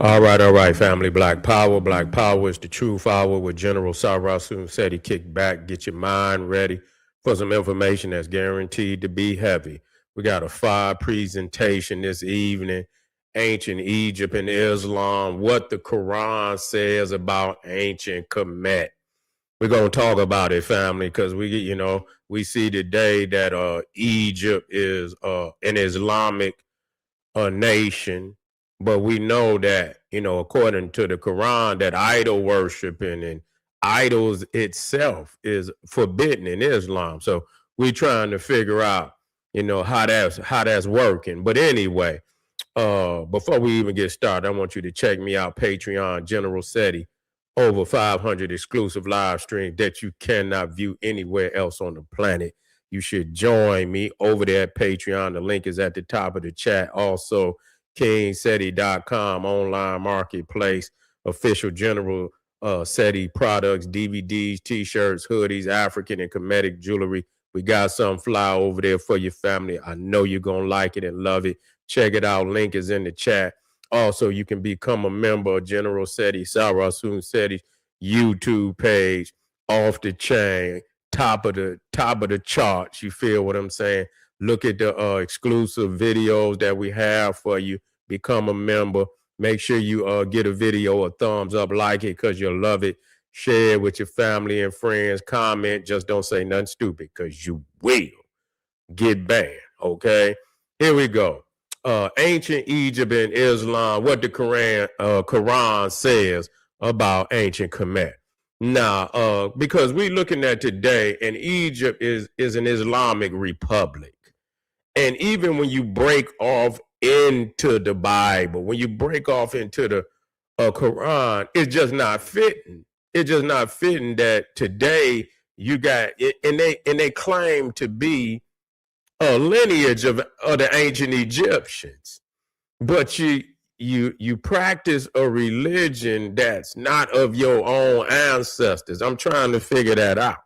All right, family. Black Power. Black Power is the true power with General Sarasun said he kick back, get your mind ready for some information that's guaranteed to be heavy. We got a fire presentation this evening. Ancient Egypt and Islam, what the Quran says about ancient Kemet. We're gonna talk about it, family, because we see today that Egypt is an Islamic nation, but we know that, according to the Quran, that idol worshiping and idols itself is forbidden in Islam. So we're trying to figure out, how that's working. But anyway, before we even get started, I want you to check me out, Patreon, General SETI, over 500 exclusive live streams that you cannot view anywhere else on the planet. You should join me over there at Patreon. The link is at the top of the chat. Also, kingseti.com, online marketplace, official General SETI products, DVDs, T-shirts, hoodies, African and Kemetic jewelry. We got some fly over there for your family. I know you're going to like it and love it. Check it out. Link is in the chat. Also, you can become a member of General SETI, Sarasun SETI's YouTube page, off the chain, top of the charts. You feel what I'm saying? Look at the exclusive videos that we have for you. Become a member. Make sure you get a video a thumbs up, like it because you'll love it. Share it with your family and friends. Comment. Just don't say nothing stupid because you will get banned. Okay? Here we go. Ancient Egypt and Islam, what the Quran says about ancient Kemet. Now, because we're looking at today, and Egypt is an Islamic republic. And even when you break off into the Bible, when you break off into the Quran, it's just not fitting. It's just not fitting that today you got it, and they claim to be a lineage of the ancient Egyptians, but you practice a religion that's not of your own ancestors. I'm trying to figure that out.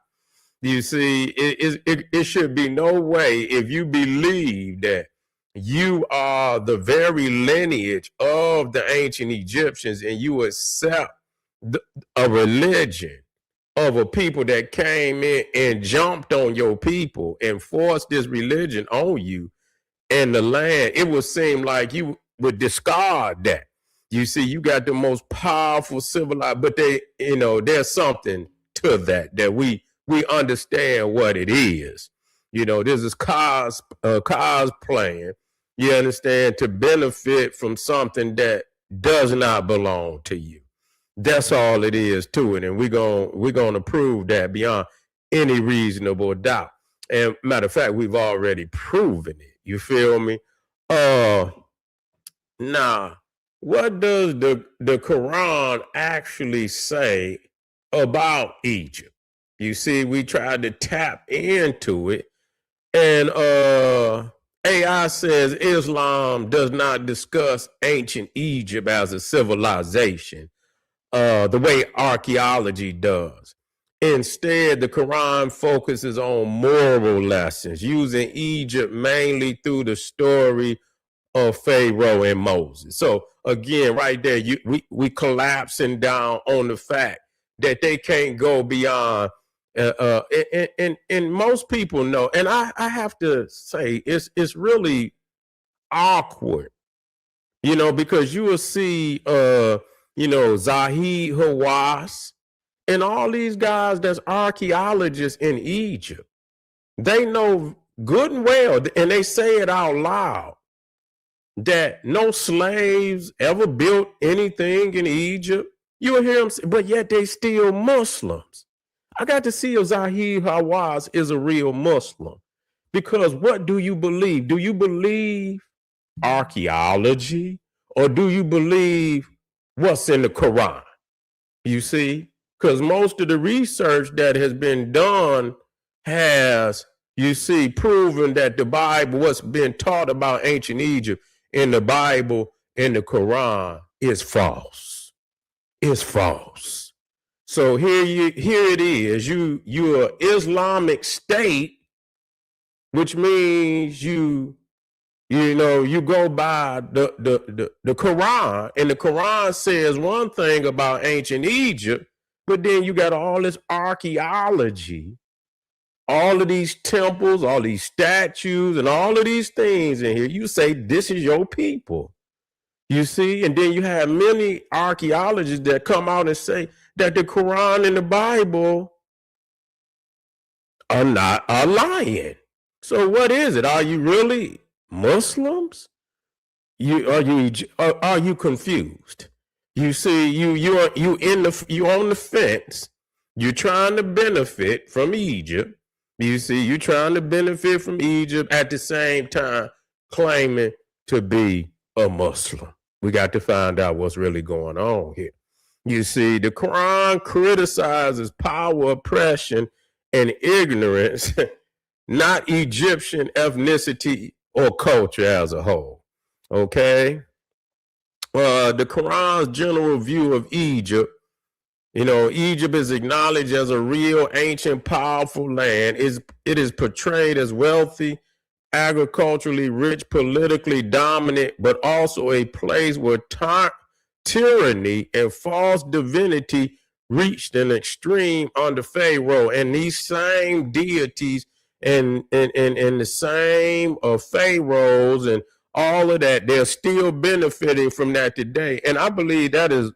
You see, it should be no way if you believe that you are the very lineage of the ancient Egyptians and you accept a religion of a people that came in and jumped on your people and forced this religion on you and the land, it would seem like you would discard that. You see, you got the most powerful civilized, but there's something to that we understand what it is. This is cosplaying, you understand, to benefit from something that does not belong to you. That's all it is to it, and we're gonna prove that beyond any reasonable doubt. And matter of fact, we've already proven it. You feel me? Now, what does the Quran actually say about Egypt? You see, we tried to tap into it, and AI says Islam does not discuss ancient Egypt as a civilization the way archaeology does. Instead, the Quran focuses on moral lessons, using Egypt mainly through the story of Pharaoh and Moses. So again, right there, we collapsing down on the fact that they can't go beyond. And most people know, and I have to say, it's really awkward, because you will see Zahid Hawass, and all these guys that's archaeologists in Egypt. They know good and well, and they say it out loud, that no slaves ever built anything in Egypt. You'll hear them say, but yet they still Muslims. I got to see if Zahid Hawass is a real Muslim. Because what do you believe? Do you believe archaeology, or do you believe what's in the Quran? You see, because most of the research that has been done has, you see, proven that the Bible, what's been taught about ancient Egypt in the Bible, in the Quran, is false. It's false. So here it is. You're an Islamic state, which means you You know, you go by the Quran, and the Quran says one thing about ancient Egypt, but then you got all this archaeology, all of these temples, all these statues, and all of these things in here. You say this is your people. You see, and then you have many archaeologists that come out and say that the Quran and the Bible are lying. So what is it? Are you really Muslims? Are you confused? You see, you on the fence. You're trying to benefit from Egypt. You see, you're trying to benefit from Egypt at the same time claiming to be a Muslim. We got to find out what's really going on here. You see, the Quran criticizes power, oppression, and ignorance, not Egyptian ethnicity or culture as a whole. Okay? The Quran's general view of Egypt, you know, Egypt is acknowledged as a real, ancient, powerful land. It is portrayed as wealthy, agriculturally rich, politically dominant, but also a place where tyranny and false divinity reached an extreme under Pharaoh. And these same deities and the same pharaohs and all of that, they're still benefiting from that today. And I believe that is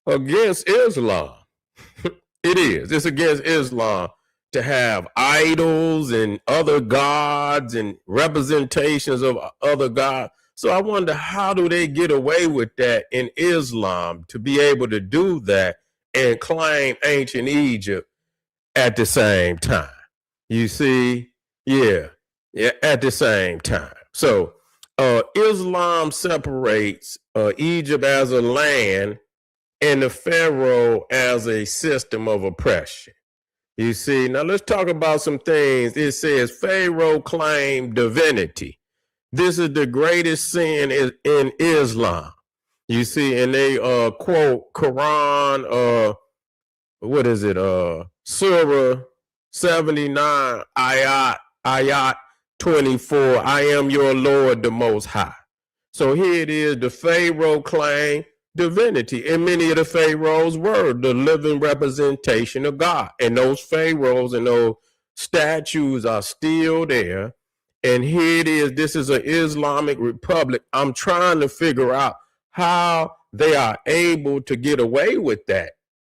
against Islam. It is. It's against Islam to have idols and other gods and representations of other gods. So I wonder, how do they get away with that in Islam, to be able to do that and claim ancient Egypt at the same time? You see? Yeah, at the same time. So Islam separates Egypt as a land and the pharaoh as a system of oppression. You see, now let's talk about some things. It says Pharaoh claimed divinity. This is the greatest sin in Islam. You see, and they quote Quran, what is it? Surah 79, ayat 24, I am your Lord, the Most High. So here it is, the Pharaoh claimed divinity, and many of the pharaohs were the living representation of God, and those pharaohs and those statues are still there. And here it is, this is an Islamic republic. I'm trying to figure out how they are able to get away with that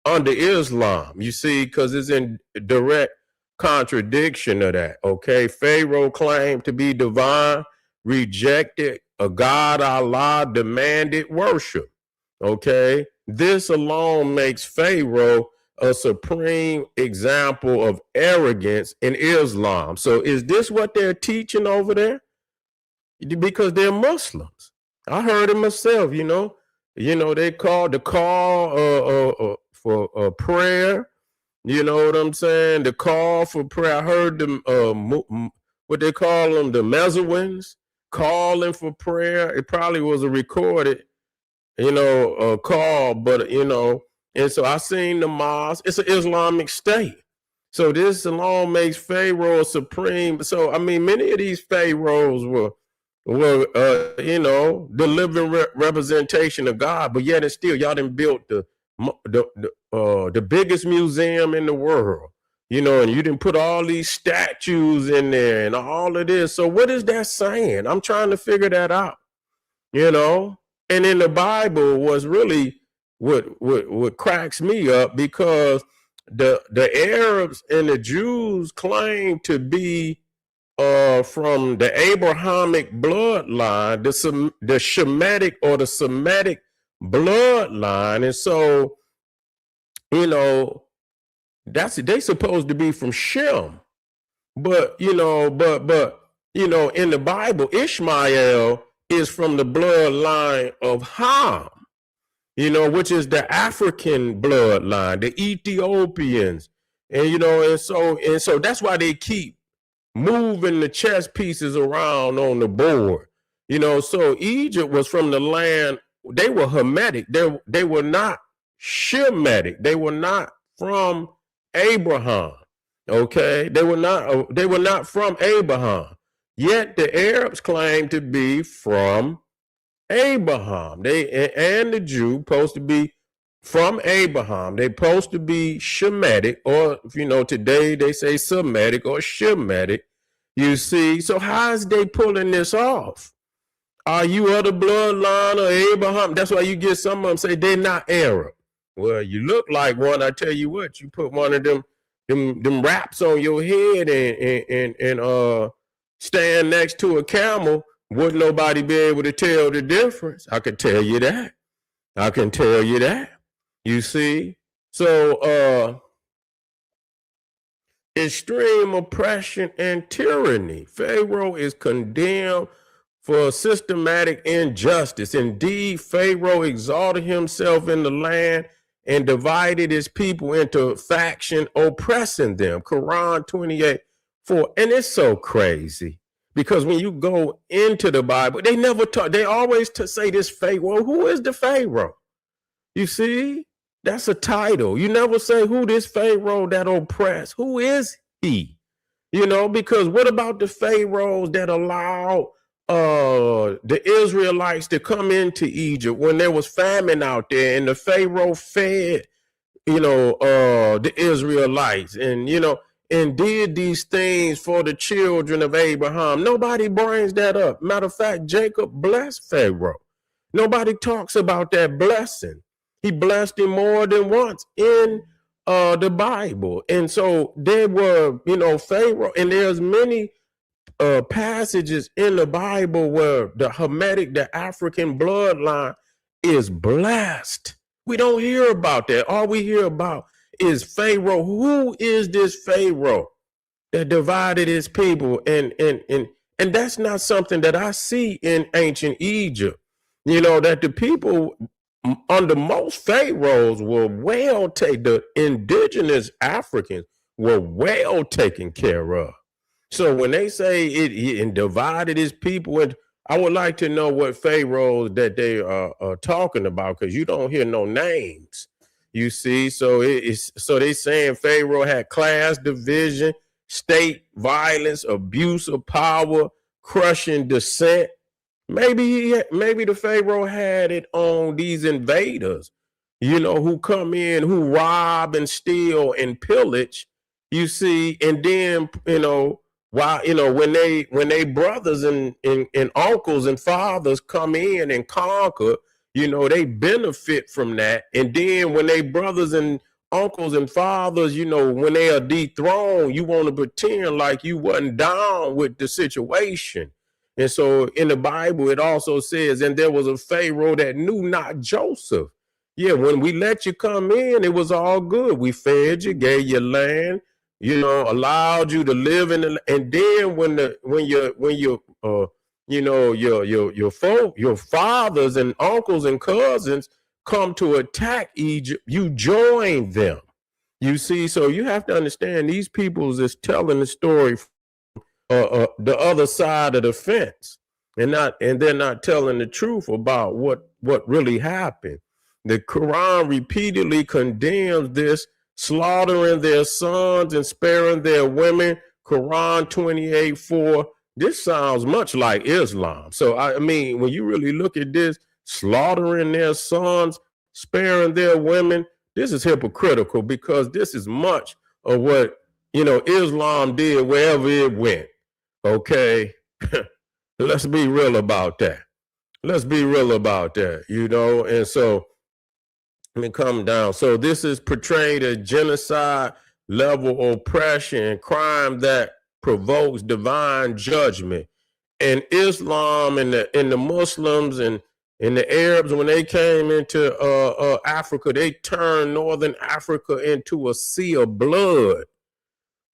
under Islam, you see, because it's in direct contradiction of that. Okay, Pharaoh claimed to be divine, rejected a God, Allah, demanded worship. Okay, this alone makes Pharaoh a supreme example of arrogance in Islam. So is this what they're teaching over there? Because they're Muslims. I heard it myself, you know, they call the call for prayer. You know what I'm saying? The call for prayer. I heard them, what they call them, the Mezouins, calling for prayer. It probably was a recorded call, but, and so I seen the mosque. It's an Islamic state. So this alone makes Pharaoh supreme. So, I mean, many of these pharaohs were the living representation of God, but yet and still, y'all done built the biggest museum in the world, and you didn't put all these statues in there and all of this. So what is that saying? I'm trying to figure that out, And in the Bible was really what cracks me up, because the Arabs and the Jews claim to be from the Abrahamic bloodline, the Shemitic or the Semitic bloodline, and so they supposed to be from Shem, but in the Bible, Ishmael is from the bloodline of Ham, which is the African bloodline, the Ethiopians, and so that's why they keep moving the chess pieces around on the board, so Egypt was from the land. They were Hamitic. They were not Shemitic. They were not from Abraham. Okay, they were not from Abraham. Yet the Arabs claim to be from Abraham. They and the Jew supposed to be from Abraham. They supposed to be Shemitic, or today they say Semitic or Shemitic. You see, so how is they pulling this off? Are you of the bloodline of Abraham? That's why you get some of them say they're not Arab. Well, you look like one. I tell you what, you put one of them wraps on your head and stand next to a camel, wouldn't nobody be able to tell the difference? I can tell you that. I can tell you that. You see? So extreme oppression and tyranny. Pharaoh is condemned for systematic injustice. Indeed, Pharaoh exalted himself in the land and divided his people into faction, oppressing them. Quran 28:4. And it's so crazy because when you go into the Bible, they never talk, they always say this Pharaoh. Who is the Pharaoh? You see, that's a title. You never say who this Pharaoh that oppressed. Who is he? Because what about the Pharaohs that allowed the Israelites to come into Egypt when there was famine out there, and the Pharaoh fed, the Israelites, and did these things for the children of Abraham? Nobody brings that up. Matter of fact, Jacob blessed Pharaoh. Nobody talks about that blessing. He blessed him more than once in the Bible. And so there were, Pharaoh, and there's many passages in the Bible where the Hamitic, the African bloodline, is blessed. We don't hear about that. All we hear about is Pharaoh. Who is this Pharaoh that divided his people? And that's not something that I see in ancient Egypt. That the people under most pharaohs were the indigenous Africans were well taken care of. So when they say it divided his people, and I would like to know what pharaohs that they are talking about, because you don't hear no names. You see, so they saying Pharaoh had class division, state violence, abuse of power, crushing dissent. Maybe the Pharaoh had it on these invaders, who come in, who rob and steal and pillage. You see, and then when they brothers and uncles and fathers come in and conquer, they benefit from that. And then when they brothers and uncles and fathers, when they are dethroned, you want to pretend like you wasn't down with the situation. And so in the Bible, it also says, and there was a Pharaoh that knew not Joseph. Yeah, when we let you come in, it was all good. We fed you, gave you land, allowed you to live in the, and then your fathers and uncles and cousins come to attack Egypt, you join them. You see, so you have to understand these peoples is telling the story the other side of the fence, and they're not telling the truth about what really happened. The Quran repeatedly condemns this, slaughtering their sons and sparing their women. Quran 28:4. This sounds much like Islam. So I mean, when you really look at this, slaughtering their sons, sparing their women, this is hypocritical, because this is much of what Islam did wherever it went. Okay, let's be real about that. Let's be real about that, and so let me come down. So this is portrayed as genocide level oppression and crime that provokes divine judgment. And Islam and the Muslims and the Arabs, when they came into Africa, they turned northern Africa into a sea of blood.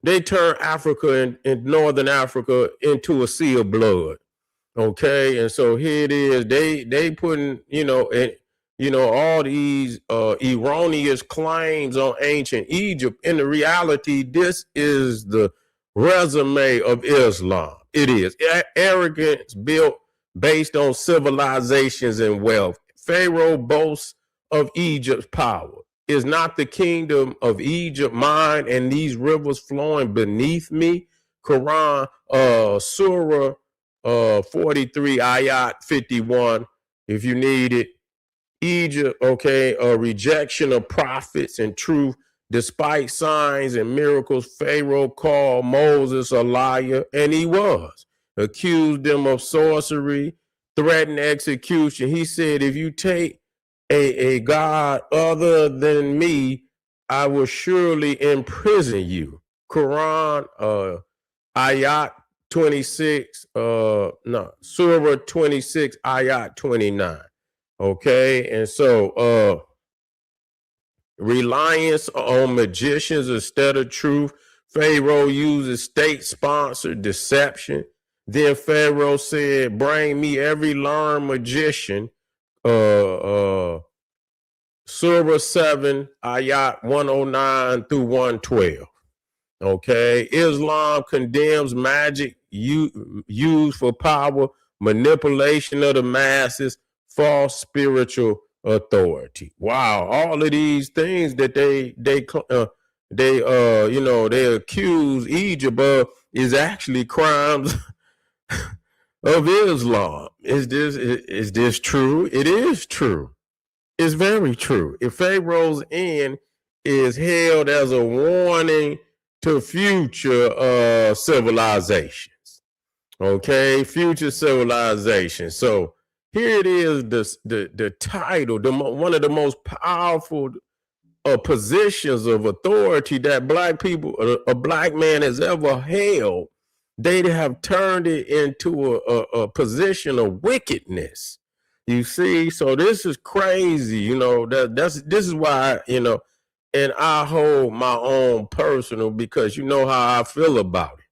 They turned Africa and northern Africa into a sea of blood. Okay, and so here it is. They putting all these erroneous claims on ancient Egypt. In the reality, this is the resume of Islam. It is arrogance built based on civilizations and wealth. Pharaoh boasts of Egypt's power. Is not the kingdom of Egypt mine, and these rivers flowing beneath me? Quran, Surah 43, Ayat 51, if you need it. Egypt, okay, a rejection of prophets and truth. Despite signs and miracles, Pharaoh called Moses a liar, and he was. Accused them of sorcery, threatened execution. He said, if you take a God other than me, I will surely imprison you. Quran, Ayat 26, no, Surah 26, Ayat 29. Okay, and so reliance on magicians instead of truth. Pharaoh uses state-sponsored deception. Then Pharaoh said, bring me every learned magician. Surah 7, Ayat 109 through 112. Okay, Islam condemns magic used for power, manipulation of the masses, false spiritual authority. Wow, all of these things that they accuse Egypt of is actually crimes of Islam. Is this true? It is true. It's very true. If Pharaoh's end is held as a warning to future civilizations, okay, future civilizations. So here it is, the title, one of the most powerful positions of authority that black people, a black man has ever held. They have turned it into a position of wickedness. You see, so this is crazy. You know, this is why, you know, and I hold my own personal, because you know how I feel about it,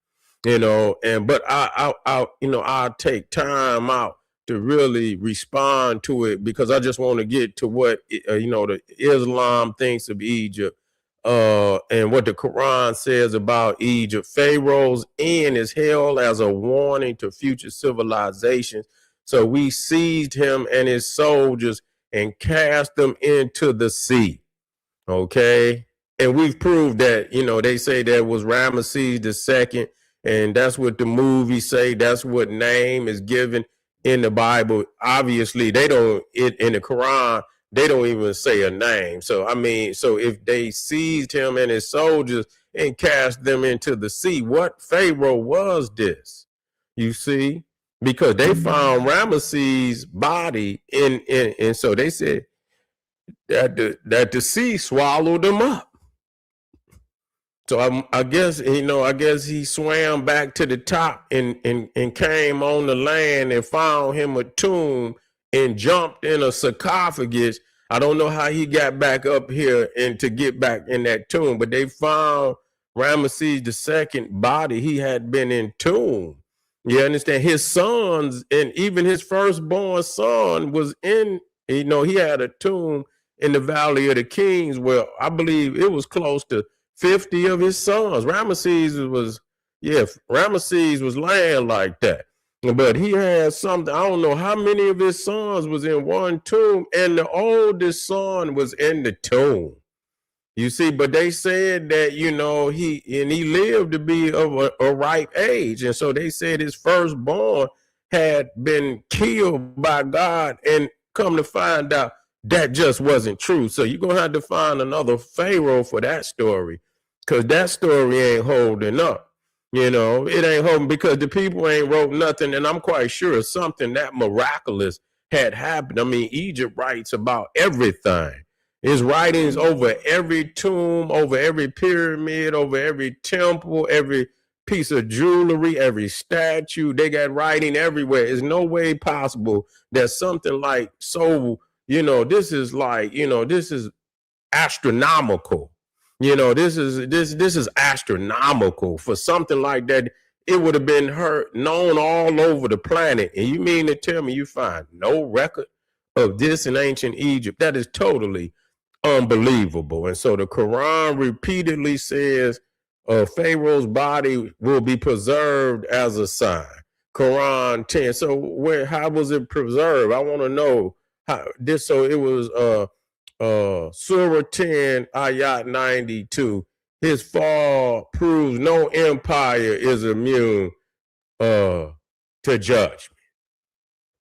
you know, and but I'll take time out to really respond to it, because I just want to get to what the Islam thinks of Egypt, and what the Quran says about Egypt. Pharaoh's end is held as a warning to future civilizations. So we seized him and his soldiers and cast them into the sea. Okay. And we've proved that, they say that was Ramesses II, and that's what the movies say. That's what name is given in the Bible. Obviously, they don't, in the Quran, they don't even say a name. So, so if they seized him and his soldiers and cast them into the sea, what Pharaoh was this? You see? Because they found Ramesses' body and so they said that the sea swallowed him up. So I guess he swam back to the top and came on the land and found him a tomb and jumped in a sarcophagus. I don't know how he got back up here and to get back in that tomb, but they found Ramesses II body. He had been entombed. You understand? His sons and even his firstborn son was in, he had a tomb in the Valley of the Kings, where I believe it was close to 50 of his sons. Ramesses was laying like that. But he had something, I don't know how many of his sons was in one tomb, and the oldest son was in the tomb. You see, but they said that, he lived to be of a ripe age. And so they said his firstborn had been killed by God, and come to find out that just wasn't true. So you're going to have to find another Pharaoh for that story, because that story ain't holding up. It ain't holding, because the people ain't wrote nothing. And I'm quite sure something that miraculous had happened. Egypt writes about everything. His writings over every tomb, over every pyramid, over every temple, every piece of jewelry, every statue. They got writing everywhere. There's no way possible that something like this is like, this is astronomical. This is astronomical for something like that. It would have been known all over the planet. And you mean to tell me you find no record of this in ancient Egypt? That is totally unbelievable. And so the Quran repeatedly says Pharaoh's body will be preserved as a sign. Quran 10. So how was it preserved? I want to know how this. So it was Surah 10, Ayat 92. his fall proves no empire is immune to judgment.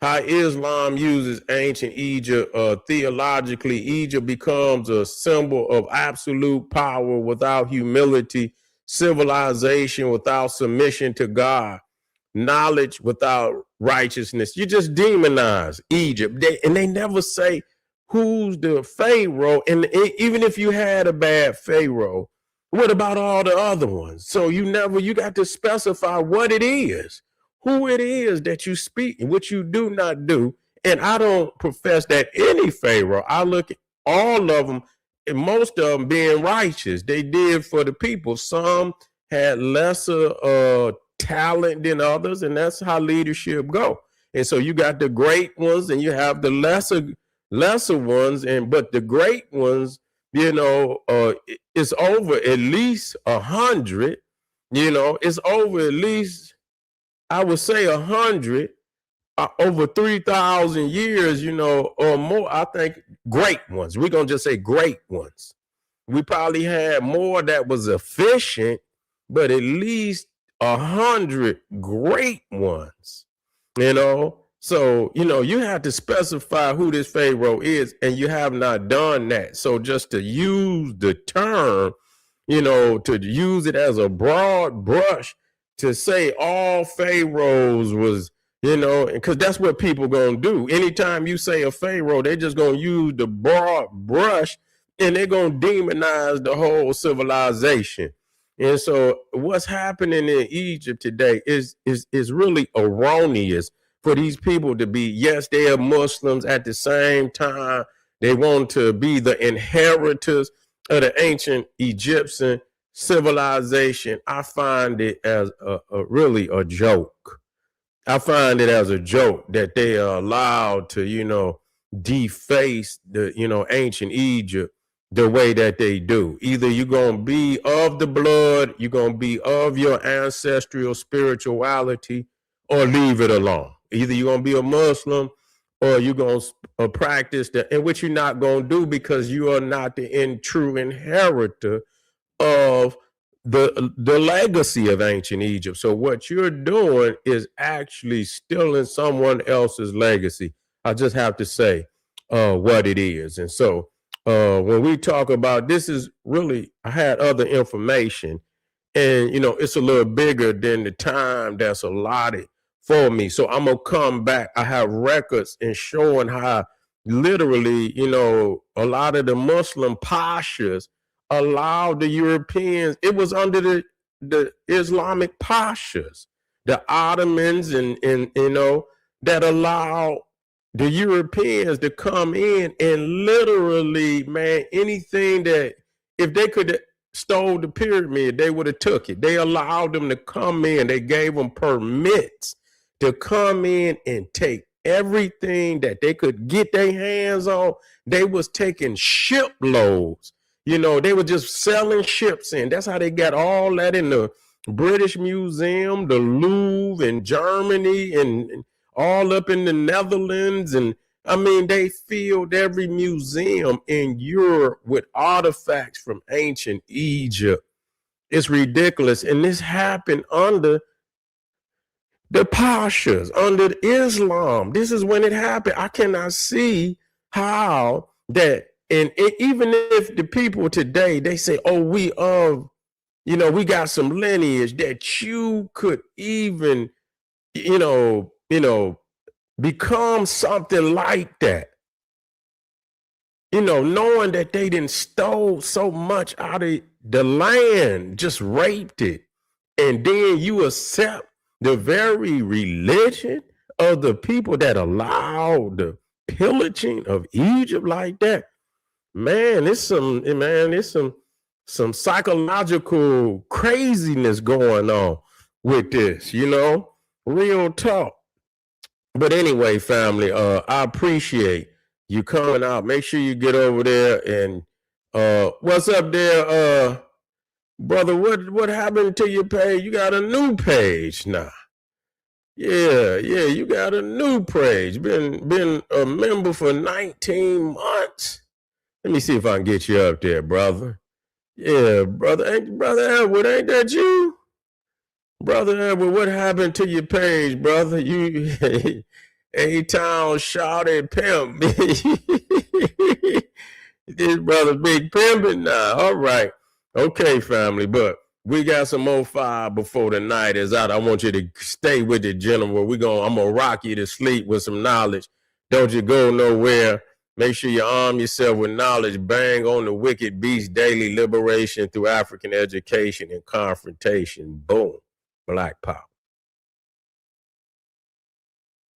How Islam uses ancient Egypt theologically, Egypt becomes a symbol of absolute power without humility, civilization without submission to God, knowledge without righteousness. You just demonize Egypt. They never say who's the pharaoh. And even if you had a bad pharaoh, what about all the other ones? So you got to specify what it is, who it is that you speak, which you do not do. And I don't profess that any pharaoh. I look at all of them, and most of them being righteous. They did for the people. Some had lesser talent than others, and that's how leadership go. And so you got the great ones, and you have the lesser ones, but the great ones, it's over at least 100. It's over at least, I would say, 100, over 3,000 years, or more. I think great ones. We're gonna just say great ones. We probably had more that was efficient, but at least 100 great ones. So you have to specify who this pharaoh is, and you have not done that. So just to use the term, to use it as a broad brush to say all pharaohs was, because that's what people gonna do. Anytime you say a pharaoh, they're just gonna use the broad brush, and they're gonna demonize the whole civilization. And so what's happening in Egypt today is really erroneous for these people to be, yes, they are Muslims. At the same time, they want to be the inheritors of the ancient Egyptian civilization. I find it as really a joke. I find it as a joke that they are allowed to, deface the, ancient Egypt the way that they do. Either you're going to be of the blood, you're going to be of your ancestral spirituality, or leave it alone. Either you're going to be a Muslim, or you're going to practice that, and which you're not going to do, because you are not the true inheritor of the legacy of ancient Egypt. So what you're doing is actually stealing someone else's legacy. I just have to say what it is. And so when we talk about this, is really, I had other information, and it's a little bigger than the time that's allotted for me. So I'm gonna come back. I have records and showing how literally, a lot of the Muslim pashas allowed the Europeans. It was under the Islamic pashas, the Ottomans, and that allowed the Europeans to come in and literally, man, anything that, if they could stole the pyramid, they would have took it. They allowed them to come in. They gave them permits to come in and take everything that they could get their hands on. They was taking shiploads. They were just selling ships in. That's how they got all that in the British Museum, the Louvre in Germany, and all up in the Netherlands. And I mean, they filled every museum in Europe with artifacts from ancient Egypt. It's ridiculous. And this happened under the Pashas, under Islam. This is when it happened. I cannot see how that, and even if the people today, they say, oh, we got some lineage, that you could even, become something like that. Knowing that they didn't stole so much out of the land, just raped it, and then you accept the very religion of the people that allowed the pillaging of Egypt like that. Man, it's some psychological craziness going on with this, real talk. But anyway, family, I appreciate you coming out. Make sure you get over there. And what's up there, brother? What happened to your page? You got a new page now. Yeah, you got a new page. Been a member for 19 months. Let me see if I can get you up there, brother. Yeah, brother Edward, ain't that you? Brother Edward, what happened to your page, brother? You A-Town shouted pimp. This brother big pimping now. All right. Okay, family, but we got some more fire before the night is out. I want you to stay with it, General. I'm gonna rock you to sleep with some knowledge. Don't you go nowhere. Make sure you arm yourself with knowledge. Bang on the wicked beast daily liberation through African education and confrontation. Boom. Black power.